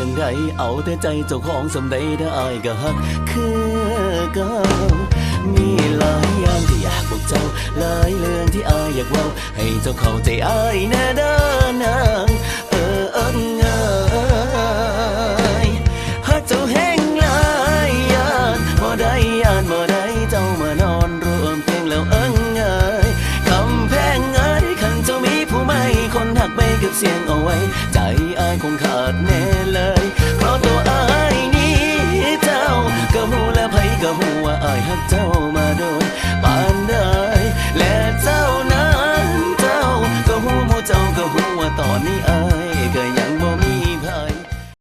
รื่องใดเอาแต่ใจเจ้าของสำใดได้อายก็ฮักคือเก่ามีหลายอย่างที่อยากบอกเจ้าหลายเรื่องที่อายอยากเว้าให้เจ้าเข้าใจอายแน่เด้อนางฮักเจ้าแห้งหลายยานบ่ได้เจ้ามานอนรวมเพียงแล้วคำแพงคันเจ้ามีผู้ใหม่คนหักไปเก็บเสียงเอาไว้ใจอายคงขาดแน่